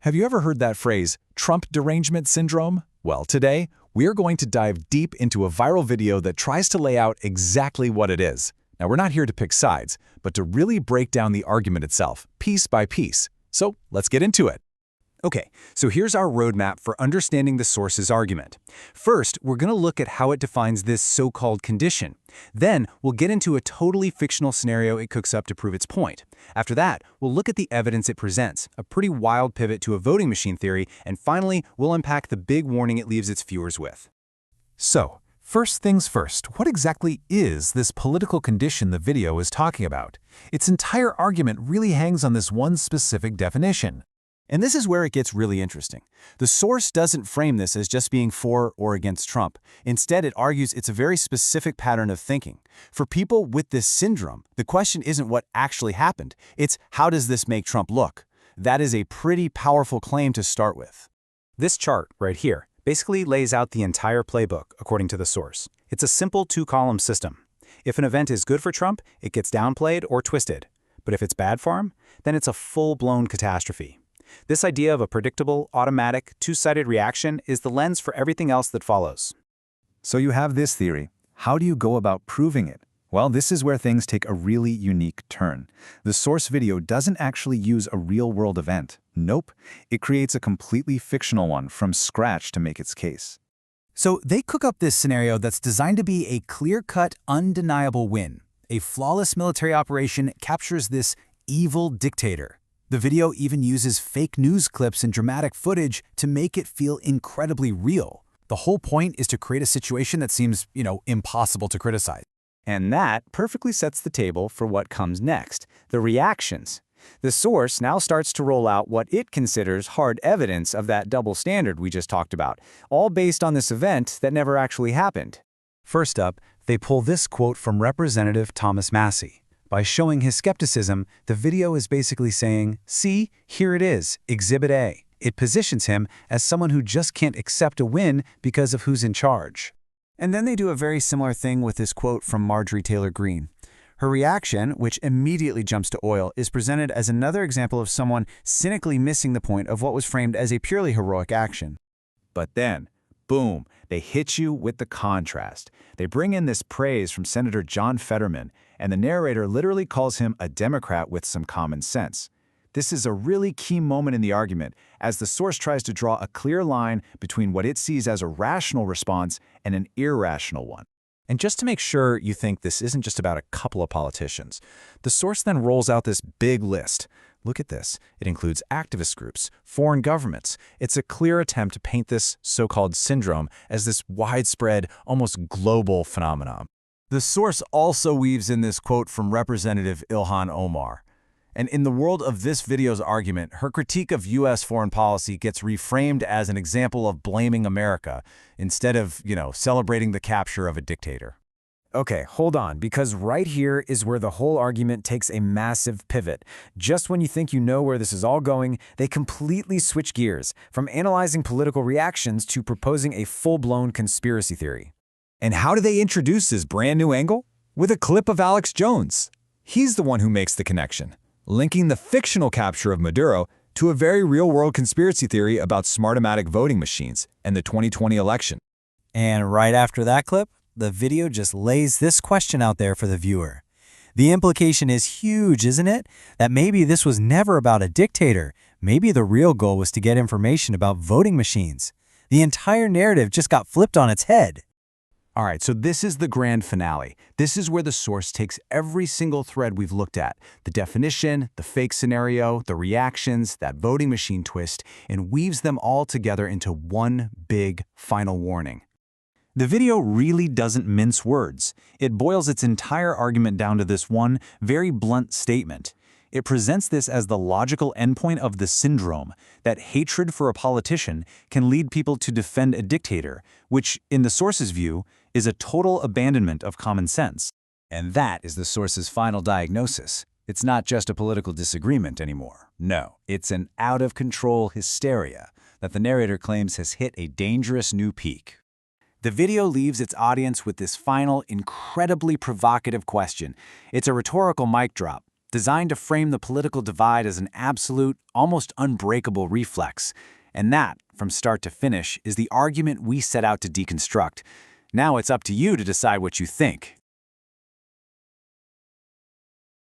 Have you ever heard that phrase, Trump derangement syndrome? Well, today, we're going to dive deep into a viral video that tries to lay out exactly what it is. Now, we're not here to pick sides, but to really break down the argument itself, piece by piece. So, let's get into it. Okay, so here's our roadmap for understanding the source's argument. First, we're going to look at how it defines this so-called condition. Then, we'll get into a totally fictional scenario it cooks up to prove its point. After that, we'll look at the evidence it presents, a pretty wild pivot to a voting machine theory, and finally, we'll unpack the big warning it leaves its viewers with. So, first things first, what exactly is this political condition the video is talking about? Its entire argument really hangs on this one specific definition. And this is where it gets really interesting. The source doesn't frame this as just being for or against Trump. Instead, it argues it's a very specific pattern of thinking. For people with this syndrome, the question isn't what actually happened. It's how does this make Trump look? That is a pretty powerful claim to start with. This chart right here basically lays out the entire playbook according to the source. It's a simple two-column system. If an event is good for Trump, it gets downplayed or twisted. But if it's bad for him, then it's a full-blown catastrophe. This idea of a predictable, automatic, two-sided reaction is the lens for everything else that follows. So you have this theory. How do you go about proving it? Well, this is where things take a really unique turn. The source video doesn't actually use a real-world event. Nope. It creates a completely fictional one from scratch to make its case. So they cook up this scenario that's designed to be a clear-cut, undeniable win. A flawless military operation captures this evil dictator. The video even uses fake news clips and dramatic footage to make it feel incredibly real. The whole point is to create a situation that seems, impossible to criticize. And that perfectly sets the table for what comes next, the reactions. The source now starts to roll out what it considers hard evidence of that double standard we just talked about, all based on this event that never actually happened. First up, they pull this quote from Representative Thomas Massie. By showing his skepticism, the video is basically saying, see, here it is, Exhibit A. It positions him as someone who just can't accept a win because of who's in charge. And then they do a very similar thing with this quote from Marjorie Taylor Greene. Her reaction, which immediately jumps to oil, is presented as another example of someone cynically missing the point of what was framed as a purely heroic action. But then, boom, they hit you with the contrast. They bring in this praise from Senator John Fetterman, and the narrator literally calls him a Democrat with some common sense. This is a really key moment in the argument, as the source tries to draw a clear line between what it sees as a rational response and an irrational one. And just to make sure you think this isn't just about a couple of politicians, the source then rolls out this big list. Look at this. It includes activist groups, foreign governments. It's a clear attempt to paint this so-called syndrome as this widespread, almost global phenomenon. The source also weaves in this quote from Representative Ilhan Omar. And in the world of this video's argument, her critique of U.S. foreign policy gets reframed as an example of blaming America instead of, celebrating the capture of a dictator. Okay, hold on, because right here is where the whole argument takes a massive pivot. Just when you think you know where this is all going, they completely switch gears, from analyzing political reactions to proposing a full-blown conspiracy theory. And how do they introduce this brand new angle? With a clip of Alex Jones. He's the one who makes the connection, linking the fictional capture of Maduro to a very real-world conspiracy theory about Smartmatic voting machines and the 2020 election. And right after that clip, the video just lays this question out there for the viewer. The implication is huge, isn't it? That maybe this was never about a dictator. Maybe the real goal was to get information about voting machines. The entire narrative just got flipped on its head. All right, so this is the grand finale. This is where the source takes every single thread we've looked at, the definition, the fake scenario, the reactions, that voting machine twist, and weaves them all together into one big final warning. The video really doesn't mince words. It boils its entire argument down to this one very blunt statement. It presents this as the logical endpoint of the syndrome, that hatred for a politician can lead people to defend a dictator, which, in the source's view, is a total abandonment of common sense. And that is the source's final diagnosis. It's not just a political disagreement anymore. No, it's an out-of-control hysteria that the narrator claims has hit a dangerous new peak. The video leaves its audience with this final, incredibly provocative question. It's a rhetorical mic drop. designed to frame the political divide as an absolute, almost unbreakable reflex. And that, from start to finish, is the argument we set out to deconstruct. Now it's up to you to decide what you think.